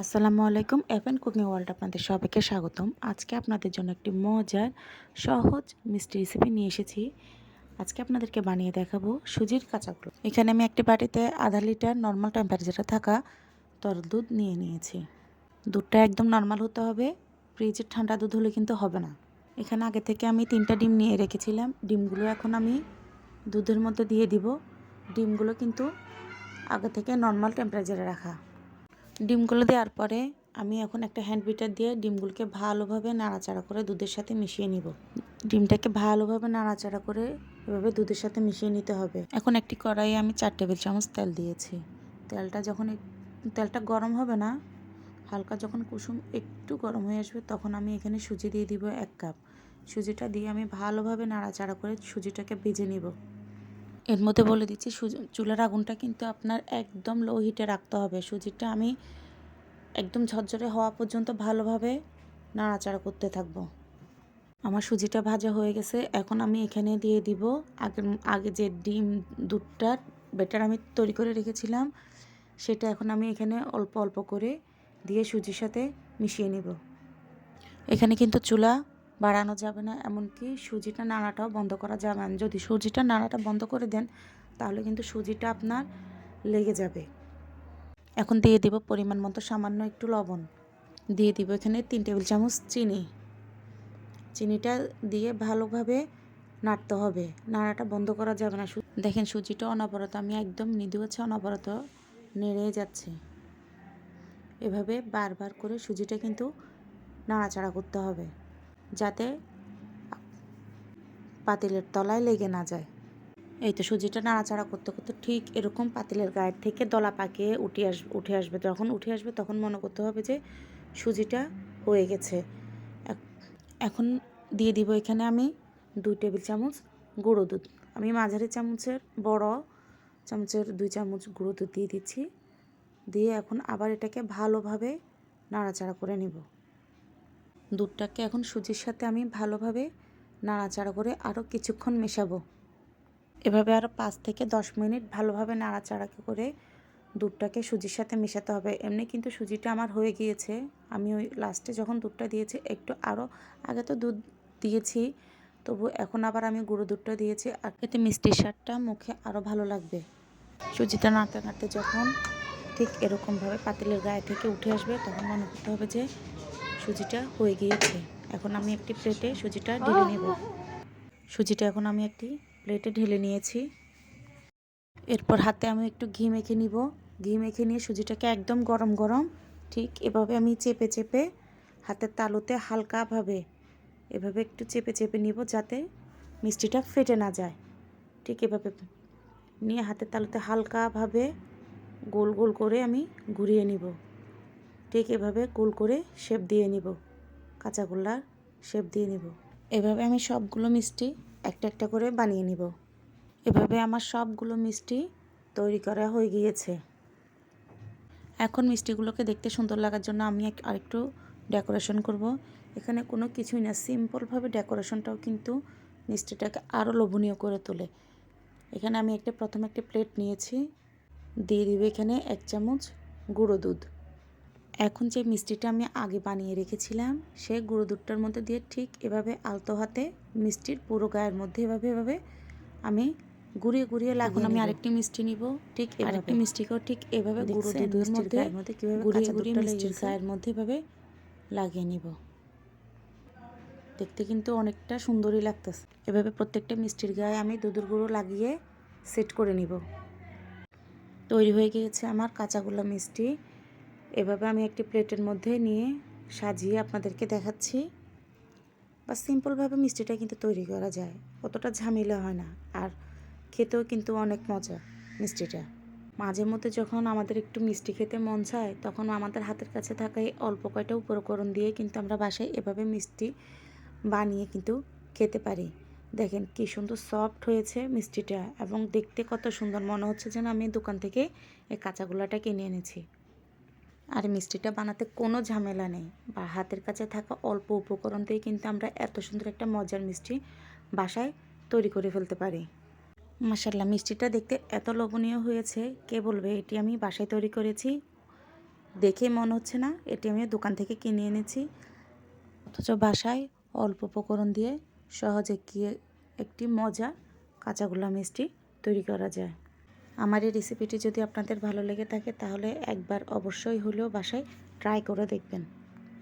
আসসালামু আলাইকুম। FN cooking world আপনাদের সবাইকে স্বাগতম। আজকে আপনাদের জন্য একটি মজার সহজ মিষ্টি রেসিপি নিয়ে এসেছি। আজকে আপনাদেরকে বানিয়ে দেখাবো সুজির কাঁচাগুলো। এখানে আমি একটি বাটিতে আধা লিটার নর্মাল টেম্পারেচারে থাকা তরল দুধ নিয়ে নিয়েছি। দুধটা একদম নর্মাল হতে হবে, ফ্রিজের ঠান্ডা দুধ হলে কিন্তু হবে না। এখানে আগে থেকে আমি 3টা ডিম নিয়ে রেখেছিলাম। ডিমগুলো এখন আমি দুধের মধ্যে দিয়ে দিব। ডিমগুলো কিন্তু আগে থেকে নর্মাল টেম্পারেচারে রাখা। ডিমগুলো দেওয়ার পরে আমি এখন একটা হ্যান্ড বিটার দিয়ে ডিমগুলোকে ভালোভাবে নাড়াচাড়া করে দুধের সাথে মিশিয়ে নিব। ডিমটাকে ভালোভাবে নাড়াচাড়া করে এভাবে দুধের সাথে মিশিয়ে নিতে হবে। এখন একটি কড়াইয়ে আমি 4 টেবিল চামচ তেল দিয়েছি। তেলটা গরম হবে না, হালকা যখন কুসুম একটু গরম হয়ে আসবে তখন আমি এখানে সুজি দিয়ে দিব 1 কাপ। সুজিটা দিয়ে আমি ভালোভাবে নাড়াচাড়া করে সুজিটাকে ভেজে নিব। এর মধ্যে বলে দিচ্ছি, চুলার আগুনটা কিন্তু আপনার একদম লো হিটে রাখতে হবে। সুজিটা আমি একদম ঝরঝরে হওয়া পর্যন্ত ভালোভাবে নাড়াচাড়া করতে থাকবো। আমার সুজিটা ভাজা হয়ে গেছে। এখন আমি এখানে দিয়ে দিব আগে যে ডিম দুধটার ব্যাটার আমি তৈরি করে রেখেছিলাম, সেটা এখন আমি এখানে অল্প অল্প করে দিয়ে সুজির সাথে মিশিয়ে নিব। এখানে কিন্তু চুলা বাড়ানো যাবে না, এমনকি সুজিটা নাড়াটাও বন্ধ করা যাবে না। যদি সুজিটা নাড়াটা বন্ধ করে দেন তাহলে কিন্তু সুজিটা আপনার লেগে যাবে। এখন দিয়ে দিব পরিমাণ মতো সামান্য একটু লবণ, দিয়ে দিব এখানে 3 টেবিল চামচ চিনি। চিনিটা দিয়ে ভালোভাবে নাড়তে হবে, নাড়াটা বন্ধ করা যাবে না। দেখেন সুজিটা অনবরত আমি একদম মৃদু আছে অনবরত নেড়ে যাচ্ছে। এভাবে বারবার করে সুজিটা কিন্তু নাড়াচাড়া করতে হবে যাতে পাতিলের তলায় লেগে না যায়। এই তো সুজিটা নাড়াচাড়া করতে করতে ঠিক এরকম পাতিলের গায়ের থেকে দলা পাকিয়ে উঠে আসবে। যখন উঠে আসবে তখন মনে করতে হবে যে সুজিটা হয়ে গেছে। এখন দিয়ে দিব এখানে আমি 2 টেবিল চামচ গুঁড়ো দুধ। আমি মাঝারি চামচের বড় চামচের 2 চামচ গুঁড়ো দুধ দিয়ে দিচ্ছি। দিয়ে এখন আবার এটাকে ভালোভাবে নাড়াচাড়া করে নিব। দুধটাকে এখন সুজির সাথে আমি ভালোভাবে নাড়াচাড়া করে আরও কিছুক্ষণ মেশাবো। এভাবে আরও 5 থেকে 10 মিনিট ভালোভাবে নাড়াচাড়া করে দুধটাকে সুজির সাথে মেশাতে হবে। এমনি কিন্তু সুজিটা আমার হয়ে গিয়েছে। আমি ওই লাস্টে যখন দুধটা দিয়েছি একটু আরও, আগে তো দুধ দিয়েছি, তবু এখন আবার আমি গুঁড়ো দুধটা দিয়েছি, আর এতে মিষ্টির স্বাদটা মুখে আরও ভালো লাগবে। সুজিটা নাড়তে নাড়তে যখন ঠিক এরকমভাবে পাতিলের গায়ে থেকে উঠে আসবে তখন মনে করতে হবে যে সুজিটা হয়ে গিয়েছে। এখন আমি একটি প্লেটে সুজিটা ঢেলে নেব। সুজিটা এখন আমি একটি প্লেটে ঢেলে নিয়েছি। এরপর হাতে আমি একটু ঘি মেখে নিব। ঘি মেখে নিয়ে সুজিটাকে একদম গরম গরম ঠিক এভাবে আমি চেপে চেপে হাতের তালুতে হালকাভাবে এভাবে একটু চেপে চেপে নিব যাতে মিষ্টিটা ফেটে না যায়। ঠিক এভাবে নিয়ে হাতের তালুতে হালকাভাবে গোল গোল করে আমি ঘুরিয়ে নিব। ঠিক এভাবে গোল করে শেপ দিয়ে নিব, কাঁচাগোল্লার শেপ দিয়ে নিব। এভাবে আমি সবগুলো মিষ্টি একটা একটা করে বানিয়ে নিব। এভাবে আমার সবগুলো মিষ্টি তৈরি করা হয়ে গিয়েছে। এখন মিষ্টিগুলোকে দেখতে সুন্দর লাগার জন্য আমি আরেকটু ডেকোরেশন করব। এখানে কোনো কিছুই না, সিম্পলভাবে ডেকোরেশনটাও কিন্তু মিষ্টিটাকে আরও লোভনীয় করে তোলে। এখানে আমি প্রথমে একটি প্লেট নিয়েছি, দিয়ে দিব এখানে 1 চামচ গুঁড়ো দুধ। এখন যে মিষ্টিটা আমি আগে বানিয়ে রেখেছিলাম সেই গুঁড়ো দুধটার মধ্যে দিয়ে ঠিক এভাবে আলতো হাতে মিষ্টির পুরো গায়ের মধ্যে এভাবে আমি ঘুরিয়ে ঘুরিয়ে লাগিয়ে। এখন আমি আরেকটি মিষ্টি নিব, ঠিক আরেকটি মিষ্টিকেও ঠিক এভাবে গুঁড়ো দুধের মধ্যে কিভাবে ঘুরিয়ে ঘুরিয়ে মিষ্টির গায়ের মধ্যে এভাবে লাগিয়ে নিব। দেখতে কিন্তু অনেকটা সুন্দরই লাগতেছে। এভাবে প্রত্যেকটা মিষ্টির গায়ে আমি দুধের গুঁড়ো লাগিয়ে সেট করে নিব। তৈরি হয়ে গিয়েছে আমার কাঁচাগোল্লা মিষ্টি। এভাবে আমি একটি প্লেটের মধ্যে নিয়ে সাজিয়ে আপনাদেরকে দেখাচ্ছি। বা সিম্পলভাবে মিষ্টিটা কিন্তু তৈরি করা যায়, অতটা ঝামেলা হয় না, আর খেতেও কিন্তু অনেক মজা মিষ্টিটা। মাঝে মধ্যে যখন আমাদের একটু মিষ্টি খেতে মন চায় তখন আমাদের হাতের কাছে থাকা এই অল্প কয়টা উপকরণ দিয়ে কিন্তু আমরা বাসায় এভাবে মিষ্টি বানিয়ে কিন্তু খেতে পারি। দেখেন কি সুন্দর সফট হয়েছে মিষ্টিটা, এবং দেখতে কত সুন্দর, মনে হচ্ছে যেন আমি দোকান থেকে এই কাঁচাগোল্লাটা কিনে এনেছি। আর মিষ্টিটা বানাতে কোনো ঝামেলা নেই, বা হাতের কাছে থাকা অল্প উপকরণ দিয়ে কিন্তু আমরা এত সুন্দর একটা মজার মিষ্টি বাসায় তৈরি করে ফেলতে পারি। মাশাআল্লাহ, মিষ্টিটা দেখতে এত লোভনীয় হয়েছে, কে বলবে এটি আমি বাসায় তৈরি করেছি। দেখে মনে হচ্ছে না এটি আমি দোকান থেকে কিনে এনেছি, অথচ বাসায় অল্প উপকরণ দিয়ে সহজে একটি মজা কাঁচাগোল্লা মিষ্টি তৈরি করা যায়। আমার এই রেসিপিটি যদি আপনাদের ভালো লেগে থাকে তাহলে একবার অবশ্যই হলেও বাসায় ট্রাই করে দেখবেন।